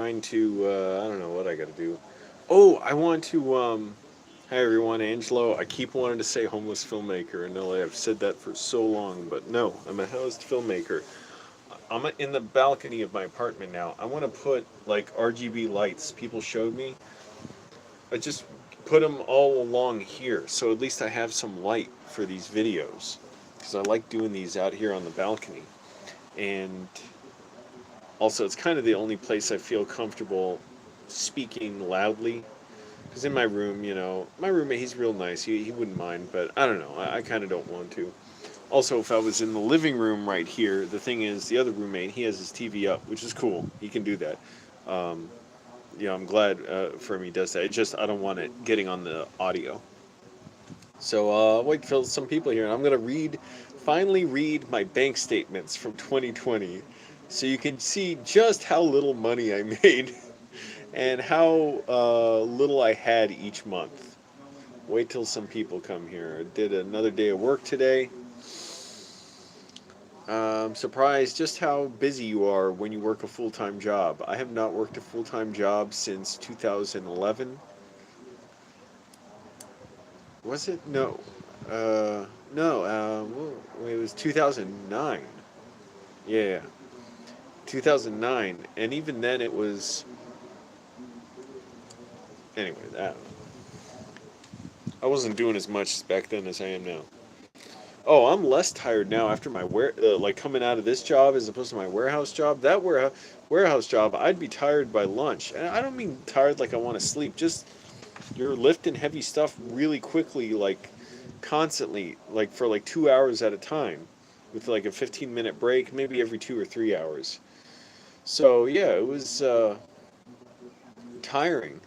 trying to, I don't know what I gotta do. Oh, I want to, hi everyone, Angelo. I keep wanting to say homeless filmmaker in LA. I've said that for so long, but no, I'm a housed filmmaker. I'm in the balcony of my apartment now. I want to put like RGB lights. People showed me. I just put them all along here, so at least I have some light for these videos. Because I like doing these out here on the balcony. And also, it's kind of the only place I feel comfortable speaking loudly. Because in my room, my roommate, he's real nice. He wouldn't mind, but I don't know. I kind of don't want to. Also, if I was in the living room right here, the thing is, the other roommate, he has his TV up, which is cool. He can do that. Um, I'm glad for him he does that. It's just I don't want it getting on the audio. So wait till some people here, and I'm gonna finally read my bank statements from 2020, so you can see just how little money I made and how little I had each month. Wait till some people come here. I did another day of work today. I'm surprised just how busy you are when you work a full-time job. I have not worked a full-time job since 2011. Was it? No. No. It was 2009. Yeah, 2009. And even then it was. Anyway, I wasn't doing as much back then as I am now. Oh, I'm less tired now after my like coming out of this job as opposed to my warehouse job. That warehouse job, I'd be tired by lunch, and I don't mean tired like I want to sleep. Just you're lifting heavy stuff really quickly, like constantly, like for like 2 hours at a time, with like a 15-minute break, maybe every 2 or 3 hours. So yeah, it was tiring,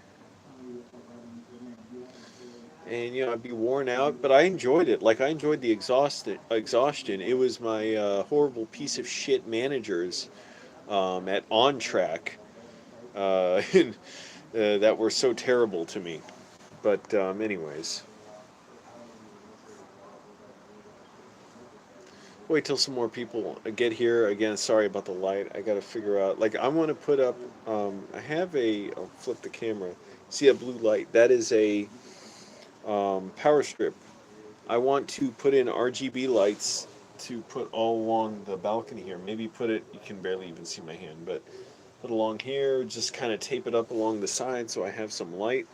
and I'd be worn out, but I enjoyed it. Like I enjoyed the exhaustion. It was my horrible piece of shit managers at On Track and, that were so terrible to me. But anyways, wait till some more people get here. Again, sorry about the light. I got to figure out. Like I want to put up. I have a. I'll flip the camera. See a blue light? That is a power strip. I want to put in RGB lights to put all along the balcony here. Maybe put it. You can barely even see my hand, but put along here. Just kind of tape it up along the side so I have some light.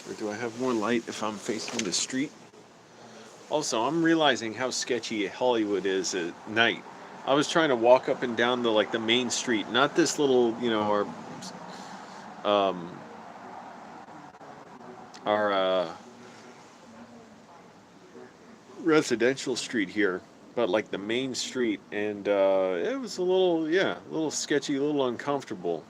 Or do I have more light if I'm facing the street? Also, I'm realizing how sketchy Hollywood is at night. I was trying to walk up and down the main street, not this little, um, our residential street here, but like the main street, and it was a little sketchy, a little uncomfortable,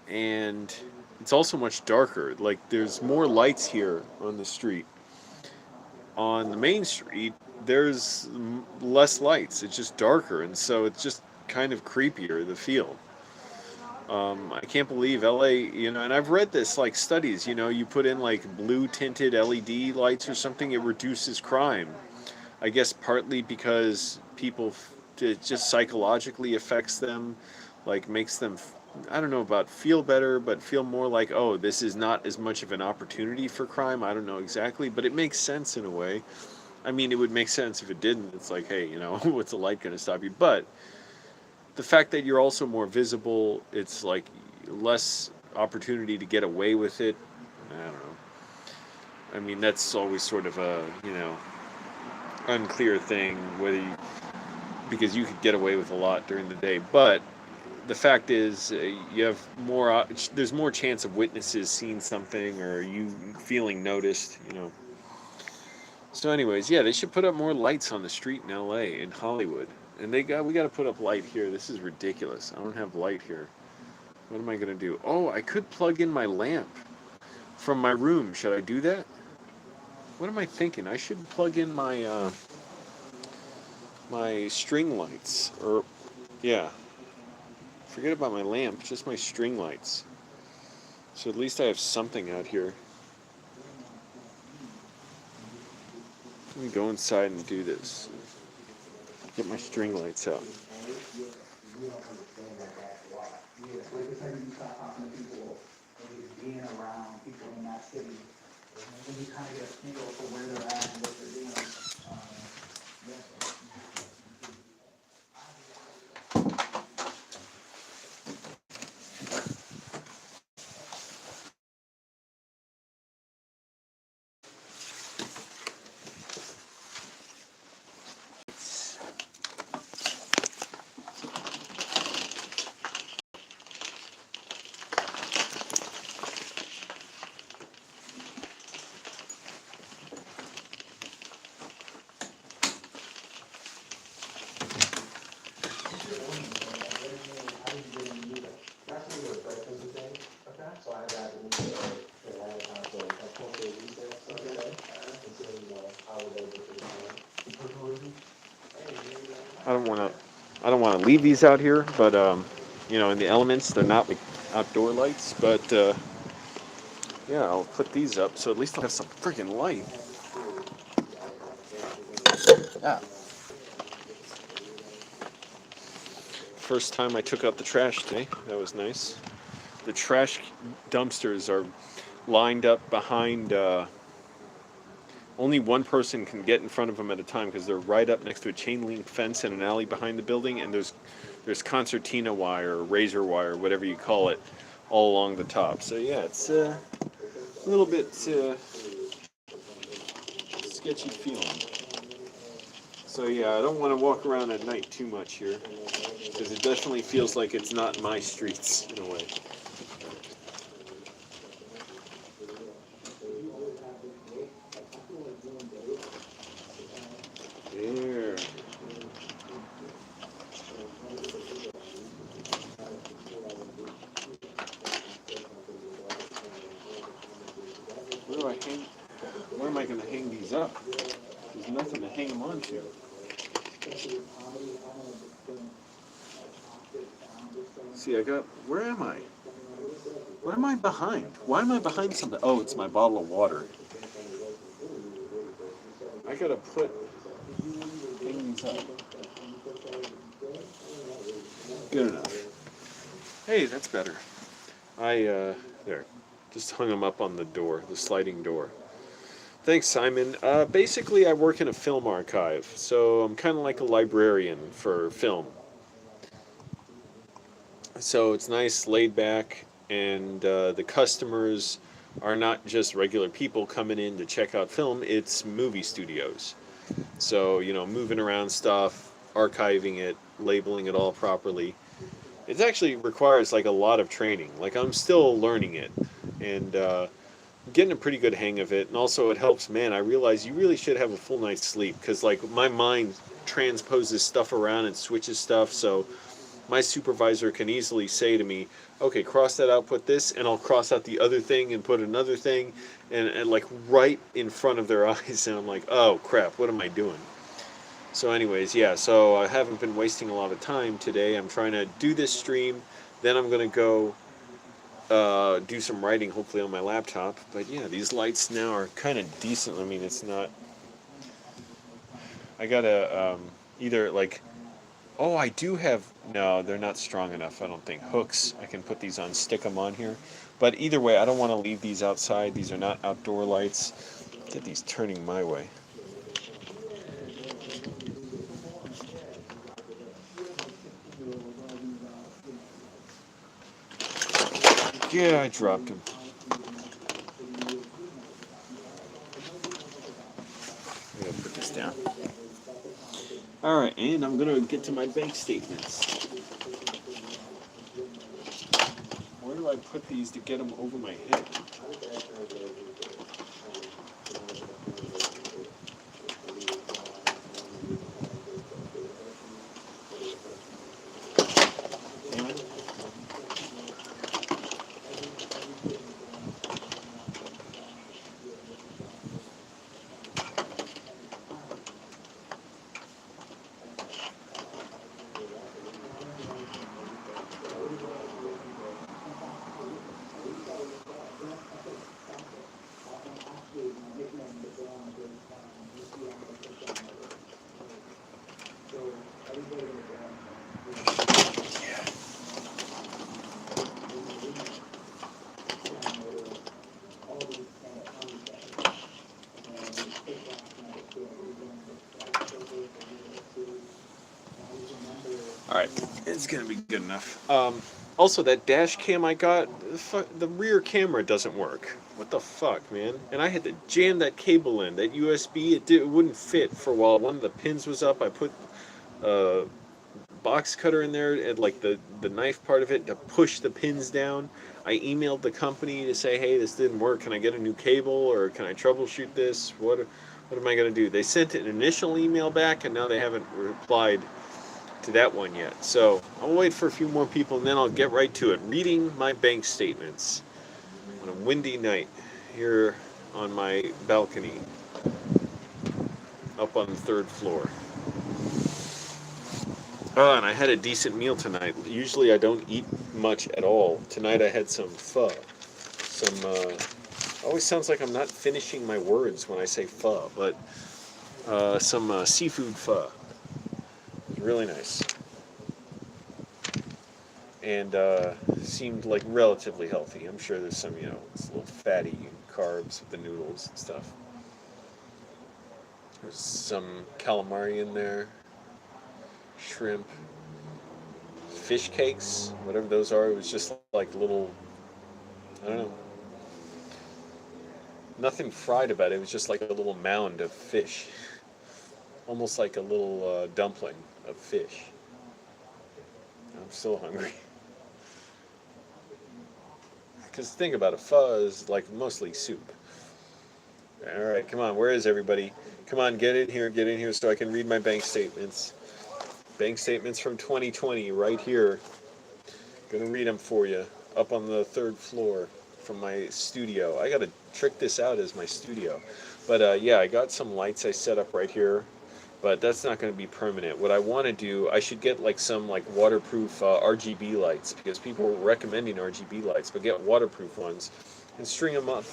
and it's also much darker. Like there's more lights here on the street. On the main street, there's less lights. It's just darker, and so it's just kind of creepier, the feel. I can't believe LA, and I've read this like studies, you put in like blue tinted LED lights or something, it reduces crime. I guess partly because it just psychologically affects them, like makes them, I don't know about feel better, but feel more like, oh, this is not as much of an opportunity for crime. I don't know exactly, but it makes sense in a way. I mean, it would make sense if it didn't. It's like, hey, what's the light going to stop you? But the fact that you're also more visible, it's like less opportunity to get away with it. I don't know. I mean, that's always sort of a, unclear thing whether because you could get away with a lot during the day, but the fact is you have there's more chance of witnesses seeing something or you feeling noticed. So anyways, yeah, they should put up more lights on the street in LA, in Hollywood. And we got to put up light here. This is ridiculous. I don't have light here. What am I going to do? Oh, I could plug in my lamp from my room. Should I do that? What am I thinking? I should plug in my string lights, or yeah, forget about my lamp, just my string lights. So at least I have something out here. Let me go inside and do this. Get my string lights out. talking to people, maybe being around people in that city, and then you kind of get a feel for where they're at and what they're doing. Yeah, so. I don't want to leave these out here, but you know, in the elements, they're not like outdoor lights, but yeah, I'll put these up so at least I'll have some freaking light. Yeah. First time I took out the trash today. That was nice. The trash dumpsters are lined up behind. Only one person can get in front of them at a time because they're right up next to a chain link fence in an alley behind the building, and there's concertina wire, or razor wire, whatever you call it, all along the top. So yeah, it's a little bit sketchy feeling. So yeah, I don't want to walk around at night too much here because it definitely feels like it's not my streets in a way. There. Where do I hang? Where am I going to hang these up? There's nothing to hang them onto. See, I got. Where am I? What am I behind? Why am I behind something? Oh, it's my bottle of water. I gotta hang these up. Good enough. Hey, that's better. There, just hung them up on the door, the sliding door. Thanks, Simon. Basically, I work in a film archive, so I'm kind of like a librarian for film. So it's nice, laid back, and the customers are not just regular people coming in to check out film, it's movie studios. So, you know, moving around stuff, archiving it, labeling it all properly. It actually requires like a lot of training. Like I'm still learning it and getting a pretty good hang of it. And also it helps, man, I realize you really should have a full night's sleep because like my mind transposes stuff around and switches stuff. So my supervisor can easily say to me, okay, cross that out, put this, and I'll cross out the other thing and put another thing, and like right in front of their eyes, and I'm like, oh crap, what am I doing? So anyways, yeah, so I haven't been wasting a lot of time today. I'm trying to do this stream, then I'm going to go do some writing, hopefully on my laptop. But yeah, these lights now are kind of decent. I mean, it's not... I gotta either like... Oh, I do have... No, they're not strong enough, I don't think. Hooks, I can put these on, stick them on here. But either way, I don't want to leave these outside. These are not outdoor lights. Get these turning my way. Yeah, I dropped him. I gotta put this down. Alright, and I'm gonna get to my bank statements. Where do I put these to get them over my head? Damn it. Alright, it's gonna be good enough. Also, that dash cam I got, the rear camera doesn't work. What the fuck, man? And I had to jam that cable in, that USB, it wouldn't fit for a while. One of the pins was up, I put a box cutter in there, and like the knife part of it, to push the pins down. I emailed the company to say, hey, this didn't work, can I get a new cable, or can I troubleshoot this? What am I gonna do? They sent an initial email back, and now they haven't replied to that one yet. So I'll wait for a few more people and then I'll get right to it. Reading my bank statements on a windy night here on my balcony up on the third floor. Oh, and I had a decent meal tonight. Usually I don't eat much at all. Tonight I had some pho. Always sounds like I'm not finishing my words when I say pho, but some seafood pho. It was really nice. And seemed like relatively healthy. I'm sure there's some, it's a little fatty carbs with the noodles and stuff. There's some calamari in there, shrimp, fish cakes, whatever those are. It was just like little, I don't know, nothing fried about it. It was just like a little mound of fish, almost like a little dumpling of fish. I'm still hungry. Because think about it, pho is like mostly soup. All right, come on, where is everybody? Come on, get in here so I can read my bank statements. Bank statements from 2020 right here. Gonna read them for you up on the third floor from my studio. I gotta trick this out as my studio. But yeah, I got some lights I set up right here, but that's not going to be permanent. What I want to do, I should get like some like waterproof RGB lights, because people were recommending RGB lights, but get waterproof ones and string them up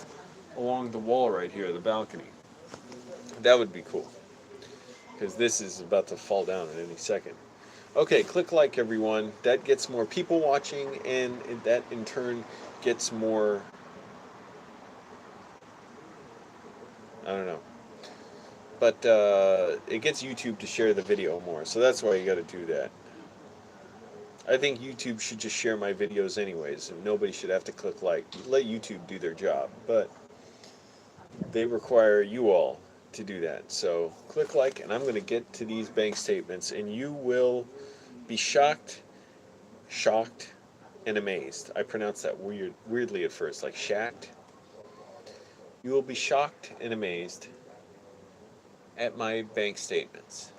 along the wall right here, the balcony. That would be cool, because this is about to fall down at any second. Okay, click like, everyone. That gets more people watching, and that in turn gets more, I don't know, but it gets YouTube to share the video more, so that's why you got to do that. I think YouTube should just share my videos anyways, and nobody should have to click like. Let YouTube do their job, but they require you all to do that. So click like, and I'm going to get to these bank statements, and you will be shocked, and amazed. I pronounced that weirdly at first, like shacked. You will be shocked and amazed at my bank statements.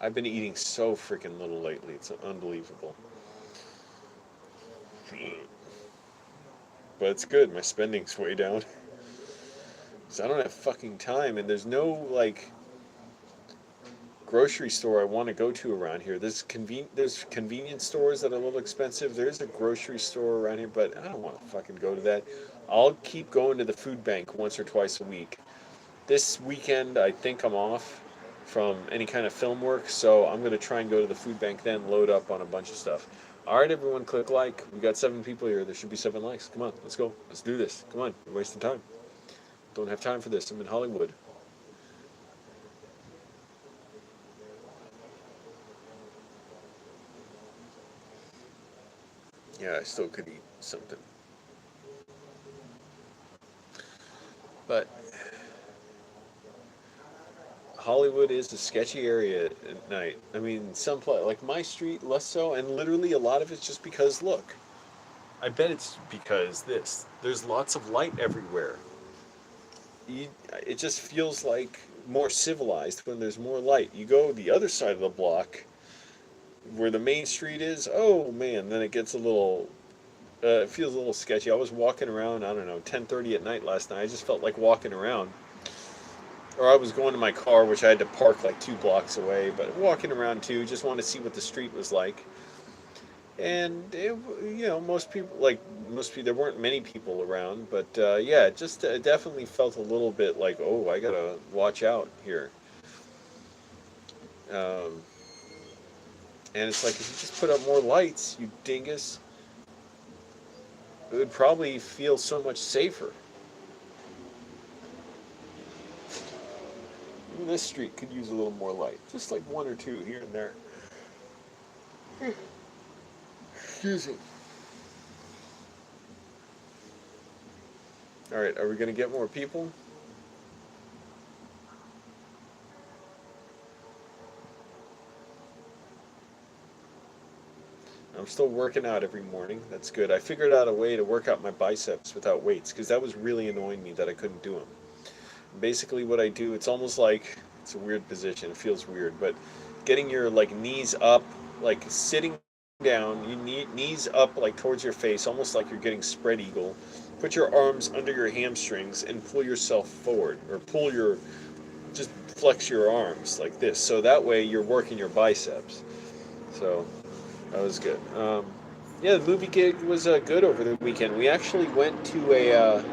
I've been eating so freaking little lately. It's unbelievable. But it's good. My spending's way down. Because I don't have fucking time, and there's no, like, grocery store I want to go to around here. There's convenience stores that are a little expensive. There's a grocery store around here, but I don't want to fucking go to that. I'll keep going to the food bank once or twice a week. This weekend, I think I'm off from any kind of film work, so I'm going to try and go to the food bank, then load up on a bunch of stuff. All right, everyone, click like. We got 7 people here. There should be 7 likes. Come on, let's go. Let's do this. Come on, you're wasting time. Don't have time for this. I'm in Hollywood. Yeah, I still could eat something. But Hollywood is a sketchy area at night. I mean, like my street, less so, and literally a lot of it's just because, look, I bet it's because there's lots of light everywhere. It just feels like more civilized when there's more light. You go the other side of the block, where the main street is, oh man, then it gets a little, it feels a little sketchy. I was walking around, I don't know, 10:30 at night last night. I just felt like walking around. Or I was going to my car, which I had to park like 2 blocks away, but walking around too, just wanted to see what the street was like. And most people, there weren't many people around, but yeah, it just definitely felt a little bit like, oh, I gotta watch out here. Um, and it's like, if you just put up more lights, you dingus, it would probably feel so much safer. this street could use a little more light. Just like one or two here and there. Excuse me. Alright, are we going to get more people? I'm still working out every morning. That's good. I figured out a way to work out my biceps without weights because that was really annoying me that I couldn't do them. Basically what I do, it's almost like, it's a weird position, it feels weird, but getting your like knees up, like sitting down, you knees up like towards your face, almost like you're getting spread eagle. Put your arms under your hamstrings and pull yourself forward, or just flex your arms like this. So that way you're working your biceps. So that was good. Yeah, the movie gig was good over the weekend. We actually went to a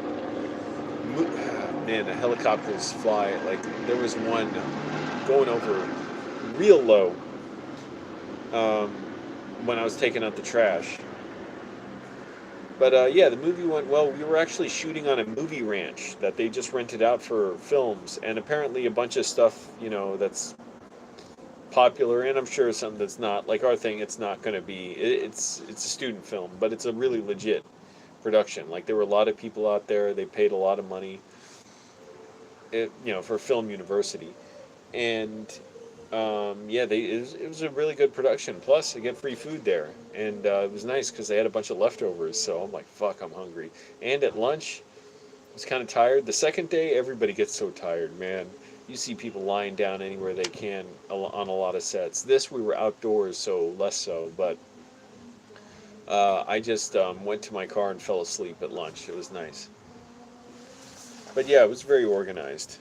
man, the helicopters fly. Like there was one going over real low um, when I was taking out the trash. But yeah, the movie went well. We were actually shooting on a movie ranch that they just rented out for films, and apparently a bunch of stuff, that's popular, and I'm sure some that's not. Like our thing, it's not going to be. It's a student film, but it's a really legit production. Like there were a lot of people out there. They paid a lot of money. For film university, and yeah, it was a really good production. Plus, I get free food there, and it was nice because they had a bunch of leftovers. So I'm like, fuck, I'm hungry. And at lunch, I was kind of tired. The second day, everybody gets so tired, man. You see people lying down anywhere they can on a lot of sets. This we were outdoors, so less so. But I just went to my car and fell asleep at lunch. It was nice. But yeah, it was very organized.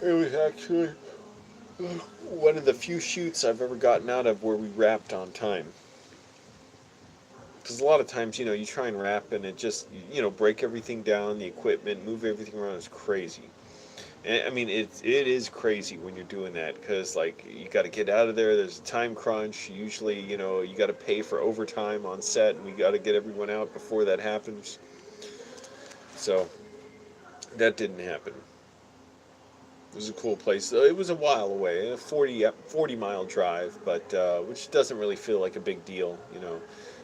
It was actually one of the few shoots I've ever gotten out of where we wrapped on time. Because a lot of times, you try and wrap and it just, break everything down, the equipment, move everything around. It's crazy. And I mean, it is crazy when you're doing that because, like, you got to get out of there. There's a time crunch. Usually, you got to pay for overtime on set, and we got to get everyone out before that happens. So, that didn't happen. It was a cool place. It was a while away, a 40-mile drive, but which doesn't really feel like a big deal,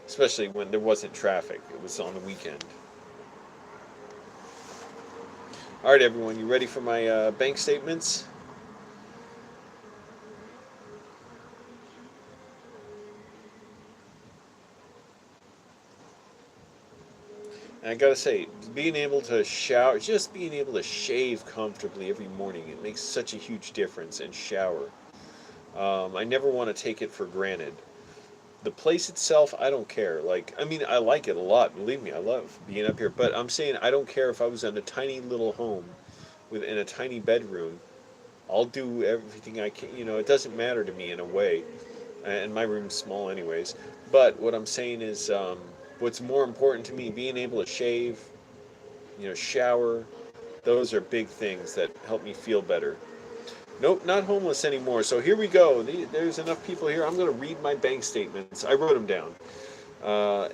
especially when there wasn't traffic. It was on the weekend. All right, everyone, you ready for my bank statements? And I gotta say, being able to shower, just being able to shave comfortably every morning, it makes such a huge difference. And shower. I never want to take it for granted. The place itself, I don't care. Like, I mean, I like it a lot. Believe me, I love being up here. But I'm saying I don't care if I was in a tiny little home within a tiny bedroom. I'll do everything I can. It doesn't matter to me in a way. And my room's small anyways. But what I'm saying is, what's more important to me, being able to shave, shower, those are big things that help me feel better. Nope, not homeless anymore. So here we go. There's enough people here. I'm going to read my bank statements. I wrote them down.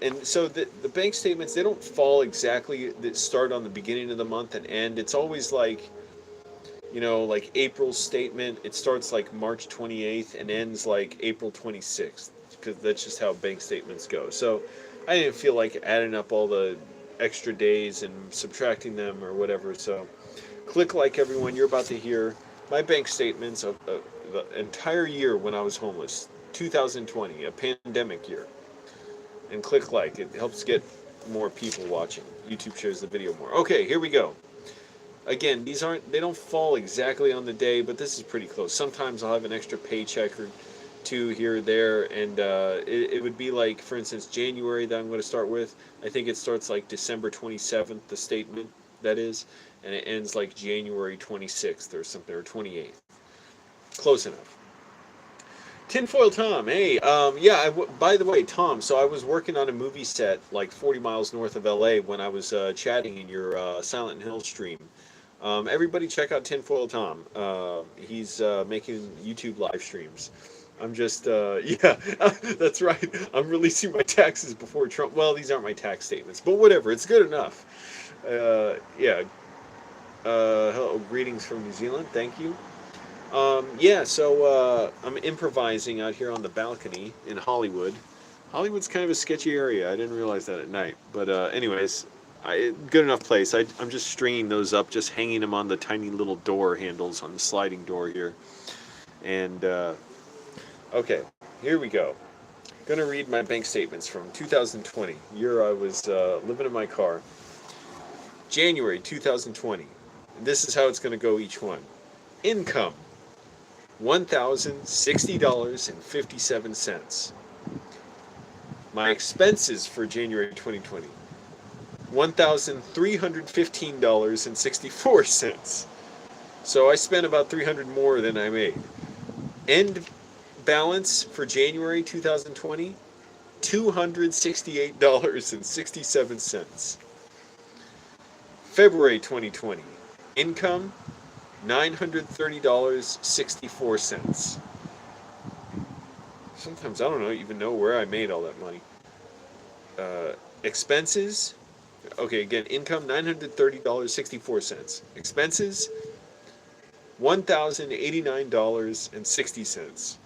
And so the bank statements, they don't fall exactly, that start on the beginning of the month and end. It's always like, like April's statement, it starts like March 28th and ends like April 26th, because that's just how bank statements go. So I didn't feel like adding up all the extra days and subtracting them or whatever. So click like, everyone. You're about to hear my bank statements of the entire year when I was homeless, 2020, a pandemic year. And click like. It helps get more people watching. YouTube shares the video more. Okay, here we go. Again, they don't fall exactly on the day, but this is pretty close. Sometimes I'll have an extra paycheck or two here or there, and it would be like, for instance, January that I'm going to start with. I think it starts like December 27th, the statement, that is, and it ends like January 26th or something, or 28th. Close enough. Tinfoil Tom, hey, yeah, by the way, Tom, so I was working on a movie set like 40 miles north of LA when I was chatting in your Silent Hill stream. Everybody check out Tinfoil Tom. He's making YouTube live streams. I'm just, yeah, that's right. I'm releasing my taxes before Trump. Well, these aren't my tax statements, but whatever. It's good enough. Yeah. Hello, greetings from New Zealand. Thank you. Yeah, so I'm improvising out here on the balcony in Hollywood. Hollywood's kind of a sketchy area. I didn't realize that at night. But anyways, good enough place. I'm just stringing those up, just hanging them on the tiny little door handles on the sliding door here. And okay, here we go. Gonna read my bank statements from 2020, year I was living in my car. January 2020. This is how it's gonna go each one. Income $1,060.57. My expenses for January 2020 $1,315.64. So I spent about 300 more than I made. End balance for January 2020 $268.67. February 2020 income $930.64. Sometimes I don't even know where I made all that money. Expenses, okay, again, income $930.64. Expenses $1,089.60.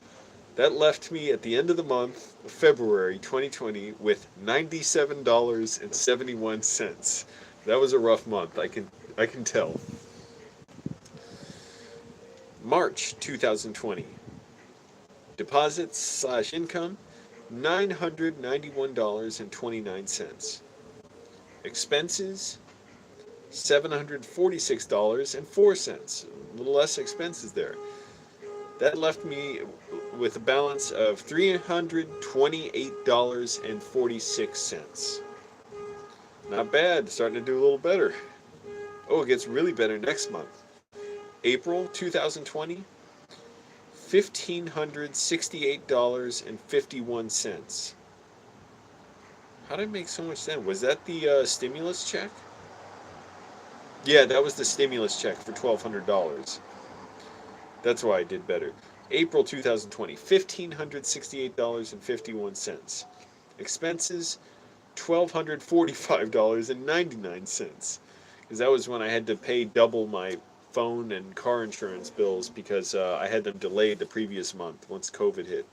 That left me at the end of the month of February 2020 with $97.71. That was a rough month. I can tell. March 2020. Deposits slash income $991.29. Expenses $746.04. A little less expenses there. That left me with a balance of $328.46. Not bad, starting to do a little better. Oh, it gets really better next month. April 2020, $1,568.51. How did I make so much then? Was that the stimulus check? Yeah, that was the stimulus check for $1,200. That's why I did better. April 2020, $1,568.51. Expenses, $1,245.99. Because that was when I had to pay double my phone and car insurance bills because I had them delayed the previous month once COVID hit.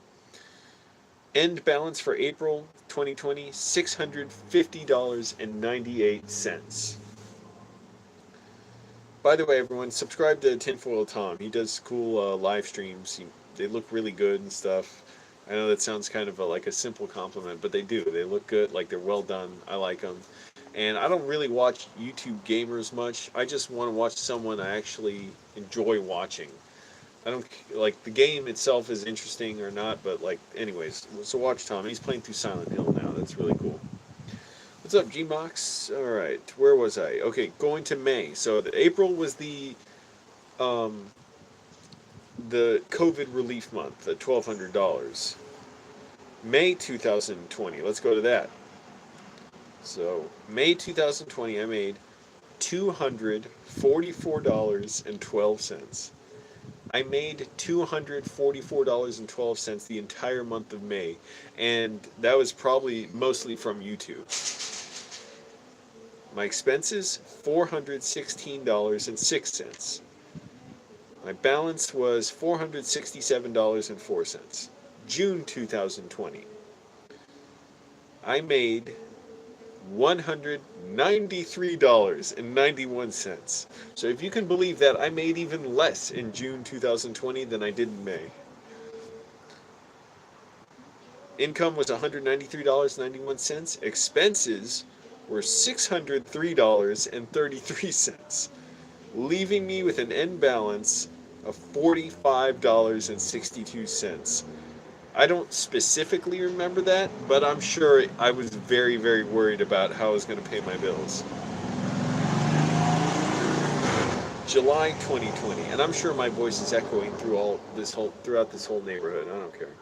End balance for April 2020, $650.98. By the way, everyone, subscribe to Tinfoil Tom. He does cool live streams. They look really good and stuff. I know that sounds kind of like a simple compliment, but they do. They look good, like they're well done. I like them. And I don't really watch YouTube gamers much. I just want to watch someone I actually enjoy watching. I don't like the game itself is interesting or not, but like, anyways. So watch Tom. He's playing through Silent Hill now. That's really cool. What's up, Gmox? All right, where was I? Okay, going to May. So April was um, the COVID relief month, the $1,200. May 2020. Let's go to that. So May 2020, I made $244.12. I made $244.12 the entire month of May, and that was probably mostly from YouTube. My expenses, $416.06. My balance was $467.04. June 2020. I made $193.91. So if you can believe that, I made even less in June 2020 than I did in May. Income was $193.91. Expenses were $603.33, leaving me with an end balance of $45.62. I don't specifically remember that, but I'm sure I was very, very worried about how I was going to pay my bills. July 2020, and I'm sure my voice is echoing throughout this whole neighborhood. I don't care.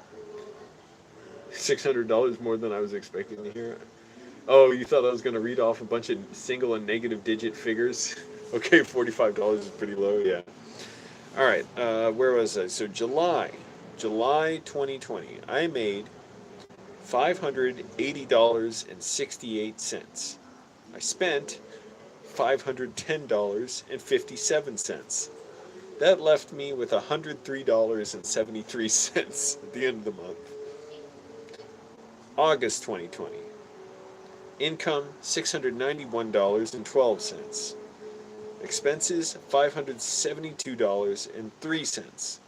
$600 more than I was expecting to hear. Oh, you thought I was going to read off a bunch of single and negative digit figures? Okay, $45 is pretty low, yeah. All right, where was I? So July 2020, I made $580.68. I spent $510.57. That left me with $103.73 at the end of the month. August 2020. Income $691.12. Expenses $572.03.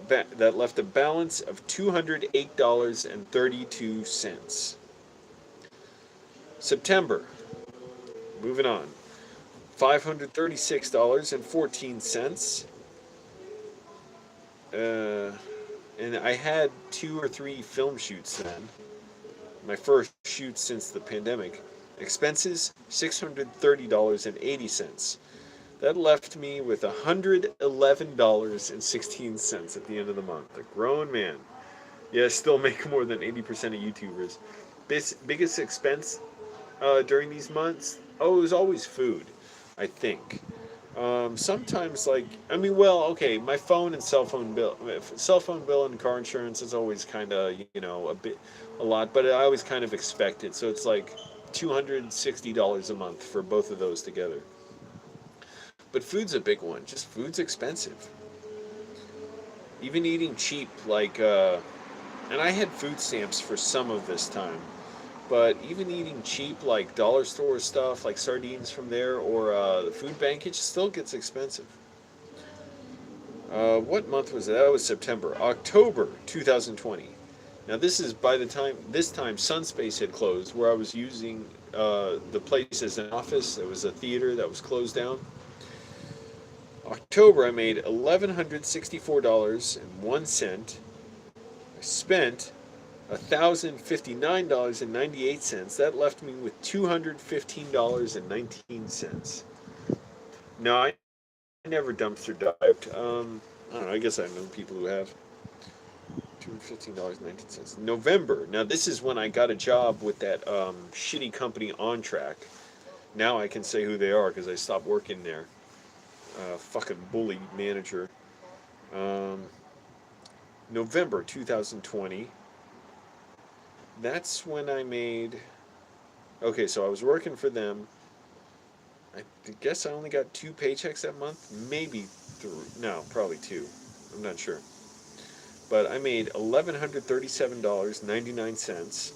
That left a balance of $208.32. September. Moving on. $536.14. And I had 2 or 3 film shoots then. My first shoot since the pandemic. Expenses $630.80. That left me with $111.16 at the end of the month. A grown man. Yeah, I still make more than 80% of YouTubers. Biggest expense during these months? Oh, it was always food, I think. Sometimes, like, I mean, well, okay, my phone and cell phone bill and car insurance is always kind of, a lot, but I always kind of expect it. So it's like $260 a month for both of those together. But food's a big one. Just food's expensive. Even eating cheap, like, and I had food stamps for some of this time. But even eating cheap, like dollar store stuff, like sardines from there, or the food bank, it still gets expensive. What month was it? That was September. October 2020. Now this is this time Sunspace had closed, where I was using the place as an office. It was a theater that was closed down. October, I made $1,164.01. I spent $1,059.98. That left me with $215.19. No, I never dumpster dived. I don't know. I guess I know people who have. $215.19. November. Now this is when I got a job with that shitty company On Track. Now I can say who they are because I stopped working there. Fucking bully manager. November 2020. That's when I made. Okay, so I was working for them. I guess I only got 2 paychecks that month. Maybe 3. No, probably 2. I'm not sure. But I made $1,137.99.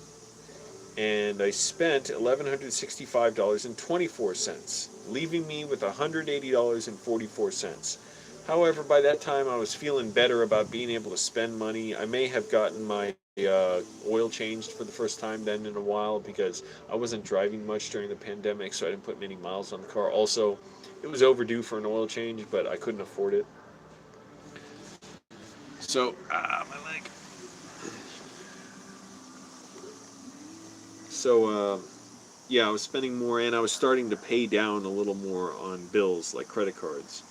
And I spent $1,165.24, leaving me with $180.44. However, by that time I was feeling better about being able to spend money. I may have gotten my oil changed for the first time then in a while because I wasn't driving much during the pandemic, so I didn't put many miles on the car. Also, it was overdue for an oil change, but I couldn't afford it. So, my leg. So, yeah, I was spending more, and I was starting to pay down a little more on bills, like credit cards.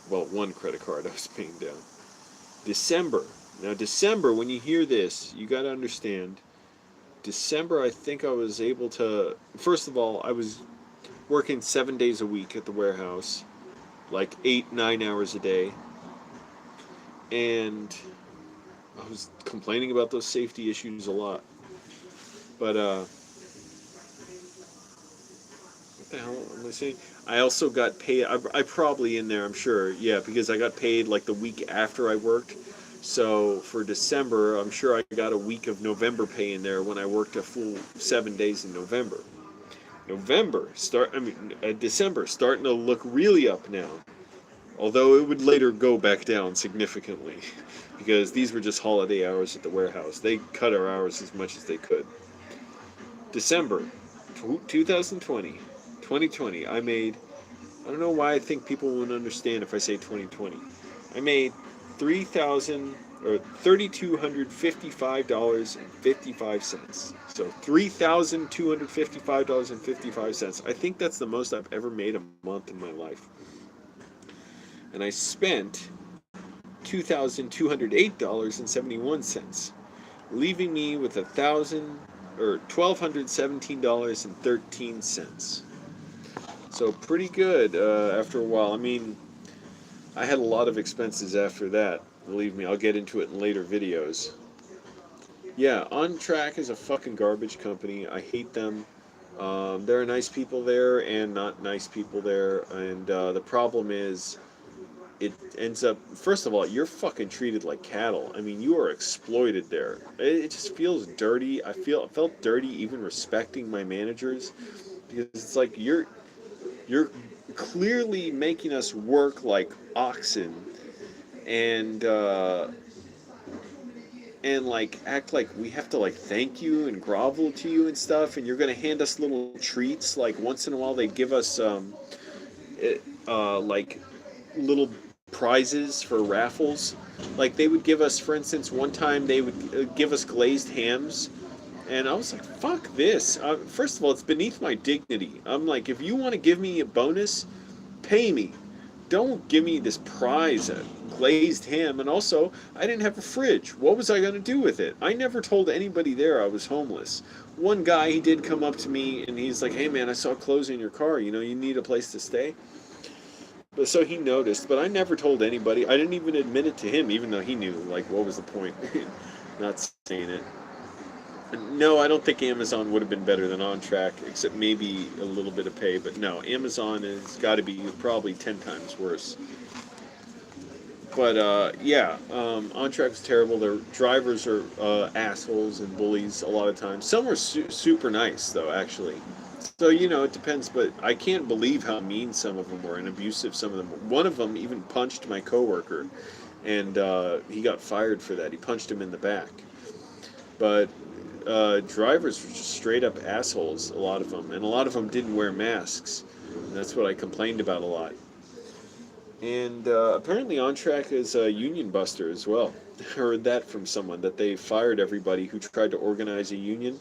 Well, one credit card I was paying down. December. Now, December, when you hear this, you got to understand, December, I think I was able to, first of all, I was working 7 days a week at the warehouse, like 8-9 hours a day, and I was complaining about those safety issues a lot. But, what the hell am I saying? I also got paid, I probably in there, I'm sure, yeah, because I got paid like the week after I worked. So for December, I'm sure I got a week of November pay in there when I worked a full 7 days in November. December, starting to look really up now. Although it would later go back down significantly because these were just holiday hours at the warehouse. They cut our hours as much as they could. December 2020, I made, I don't know why I think people wouldn't understand if I say 2020. I made $3,255.55. So $3,255.55. I think that's the most I've ever made a month in my life. And I spent $2,208.71, leaving me with $1,217.13. So pretty good after a while. I mean, I had a lot of expenses after that. Believe me, I'll get into it in later videos. Yeah, On Track is a fucking garbage company. I hate them. There are nice people there and not nice people there, and the problem is, it ends up. First of all, you're fucking treated like cattle. I mean, you are exploited there. It just feels dirty. I felt dirty even respecting my managers because it's like you're clearly making us work like oxen and like act like we have to like thank you and grovel to you and stuff, and you're gonna hand us little treats. Like once in a while they give us like little prizes for raffles. Like they would give us, for instance, one time they would give us glazed hams, and I was like, "Fuck this!" First of all, it's beneath my dignity. I'm like, if you want to give me a bonus, pay me. Don't give me this prize, a glazed ham. And also, I didn't have a fridge. What was I going to do with it? I never told anybody there I was homeless. One guy, he did come up to me and he's like, "Hey man, I saw clothes in your car. You know, you need a place to stay." But so he noticed, but I never told anybody. I didn't even admit it to him, even though he knew. Like, what was the point? Not saying it. No, I don't think Amazon would have been better than OnTrack, except maybe a little bit of pay. But no, Amazon has got to be probably 10 times worse. But yeah, OnTrack was terrible. Their drivers are assholes and bullies a lot of times. Some are super nice, though, actually. So, you know, it depends, but I can't believe how mean some of them were and abusive some of them were. One of them even punched my coworker, and he got fired for that. He punched him in the back. But drivers were just straight up assholes, a lot of them, and a lot of them didn't wear masks. And that's what I complained about a lot. And apparently, OnTrack is a union buster as well. Heard that from someone that they fired everybody who tried to organize a union,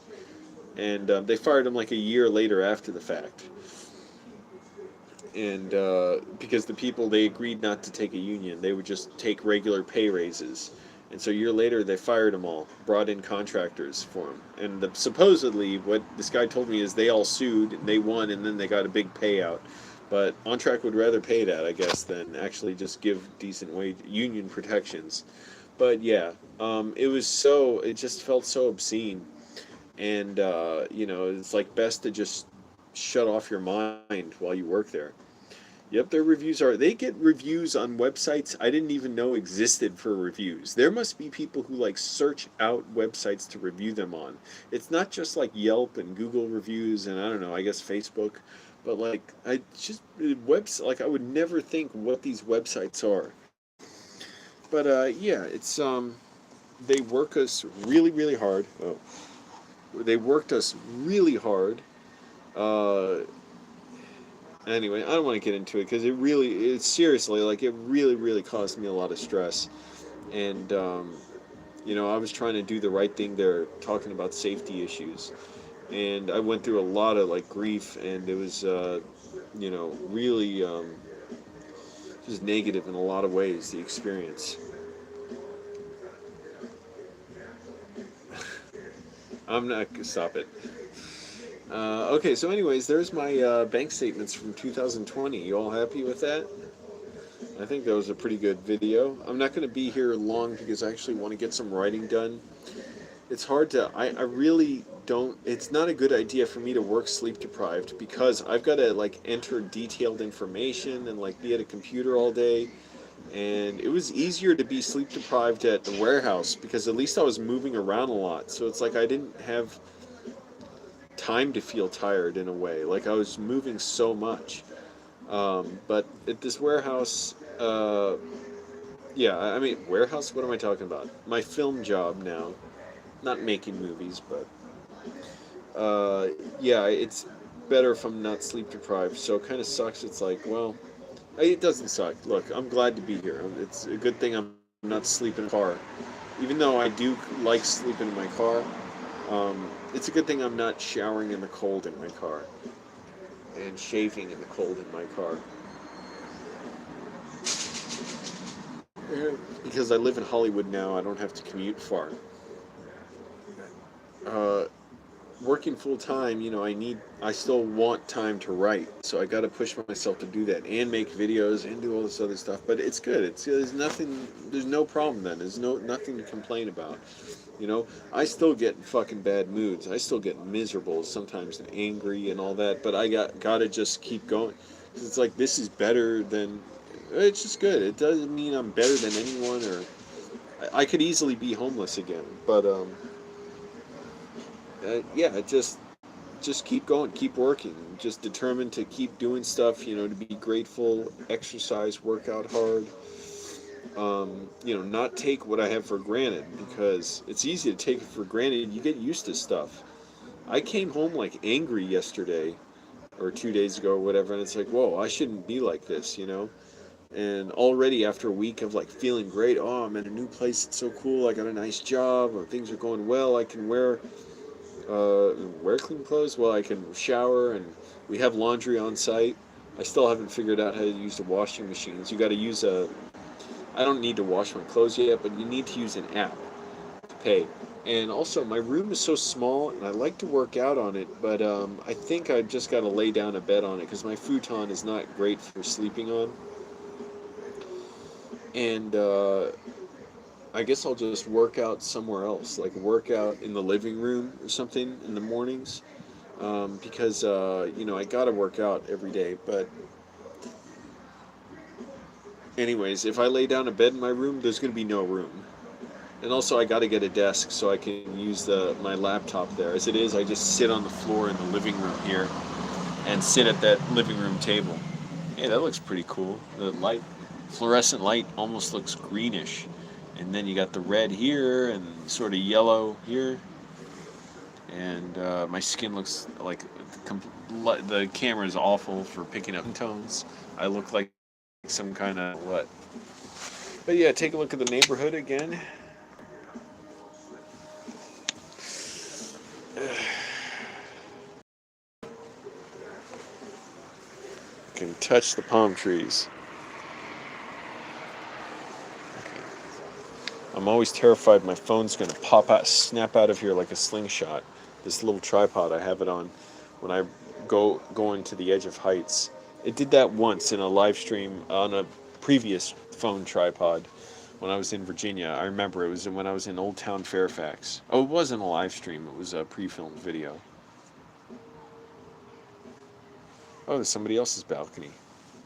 and they fired them like a year later after the fact. And because the people, they agreed not to take a union, they would just take regular pay raises. And so a year later, they fired them all, brought in contractors for them. And supposedly, what this guy told me is they all sued, and they won, and then they got a big payout. But OnTrack would rather pay that, I guess, than actually just give decent wage union protections. But yeah, it just felt so obscene. And, you know, it's like best to just shut off your mind while you work there. Yep, they get reviews on websites I didn't even know existed for reviews. There must be people who like search out websites to review them on. It's not just like Yelp and Google reviews and I don't know, I guess Facebook, but like I just like I would never think what these websites are. But yeah, they work us really hard. Oh, they worked us really hard. Uh, Anyway, I don't want to get into it because it's seriously, like, it really caused me a lot of stress. And, you know, I was trying to do the right thing there, talking about safety issues. And I went through a lot of, like, grief, and it was, you know, really just negative in a lot of ways, the experience. I'm not going to stop it. Okay, so anyways, there's my bank statements from 2020. You all happy with that? I think that was a pretty good video. I'm not going to be here long because I actually want to get some writing done. It's hard to, I really don't, it's not a good idea for me to work sleep deprived because I've got to like enter detailed information and like be at a computer all day. And it was easier to be sleep deprived at the warehouse because at least I was moving around a lot. So it's like I didn't have time to feel tired in a way. Like I was moving so much. But at this warehouse, yeah, I mean, warehouse? What am I talking about? My film job now. Not making movies, but yeah, it's better if I'm not sleep deprived. So it kind of sucks. It's like, well, it doesn't suck. Look, I'm glad to be here. It's a good thing I'm not sleeping in a car. Even though I do like sleeping in my car, it's a good thing I'm not showering in the cold in my car and shaving in the cold in my car. Because I live in Hollywood now, I don't have to commute far. Uh, Working full time, you know, I still want time to write, so I got to push myself to do that and make videos and do all this other stuff. But it's good. There's no problem then. There's nothing to complain about. You know, I still get in fucking bad moods. I still get miserable sometimes and angry and all that. But I gotta just keep going. 'Cause it's like this is better than. It's just good. It doesn't mean I'm better than anyone, or I could easily be homeless again. But yeah, just keep going, keep working, just determined to keep doing stuff. You know, to be grateful, exercise, work out hard. You know, not take what I have for granted because it's easy to take it for granted. You get used to stuff. I came home like angry yesterday or 2 days ago or whatever, and it's like, whoa, I shouldn't be like this, you know? And already after a week of like feeling great, oh, I'm in a new place, it's so cool, I got a nice job, or things are going well, I can wear clean clothes, well, I can shower, and we have laundry on site. I still haven't figured out how to use the washing machines. You got to use a I don't need to wash my clothes yet, but you need to use an app to pay. And also, my room is so small, and I like to work out on it, but I think I've just got to lay down a bed on it because my futon is not great for sleeping on. And I guess I'll just work out somewhere else, like work out in the living room or something in the mornings, because you know I got to work out every day. But anyways, if I lay down a bed in my room, there's going to be no room. And also, I got to get a desk so I can use my laptop there. As it is, I just sit on the floor in the living room here and sit at that living room table. Hey, that looks pretty cool. The light, fluorescent light, almost looks greenish, and then you got the red here and sort of yellow here, and my skin looks like the camera is awful for picking up tones. I look like some kind of what? But yeah, take a look at the neighborhood again. Can touch the palm trees. I'm always terrified my phone's gonna pop out, snap out of here like a slingshot. This little tripod I have it on when I go into the edge of heights. It did that once in a live stream on a previous phone tripod when I was in Virginia. I remember it was when I was in Old Town Fairfax. Oh, it wasn't a live stream. It was a pre-filmed video. Oh, there's somebody else's balcony.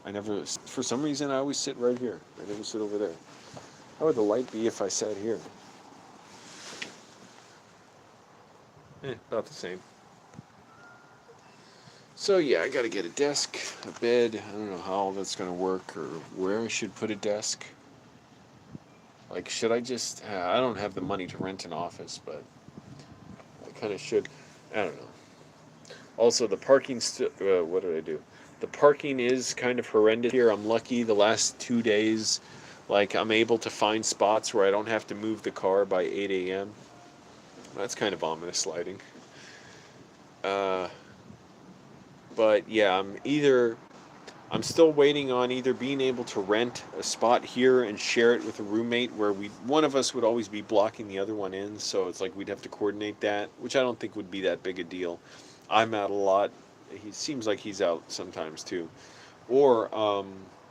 I never, for some reason, I always sit right here. I never sit over there. How would the light be if I sat here? About the same. So yeah, I gotta get a desk, a bed. I don't know how all that's gonna work or where I should put a desk. Like, should I just? I don't have the money to rent an office, but I kind of should. I don't know. Also, the parking. What did I do? The parking is kind of horrendous here. I'm lucky the last 2 days. Like, I'm able to find spots where I don't have to move the car by 8 a.m. That's kind of ominous lighting. Uh, but yeah, I'm still waiting on either being able to rent a spot here and share it with a roommate where one of us would always be blocking the other one in, so it's like we'd have to coordinate that, which I don't think would be that big a deal. I'm out a lot. He seems like he's out sometimes too. Or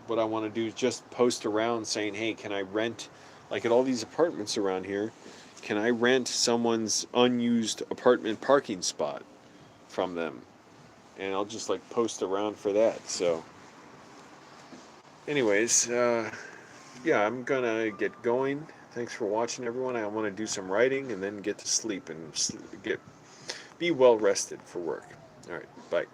what I want to do is just post around saying, "Hey, can I rent like at all these apartments around here? Can I rent someone's unused apartment parking spot from them?" And I'll just like post around for that. So anyways, yeah, I'm gonna get going. Thanks for watching, everyone. I want to do some writing and then get to sleep and be well rested for work. All right, bye.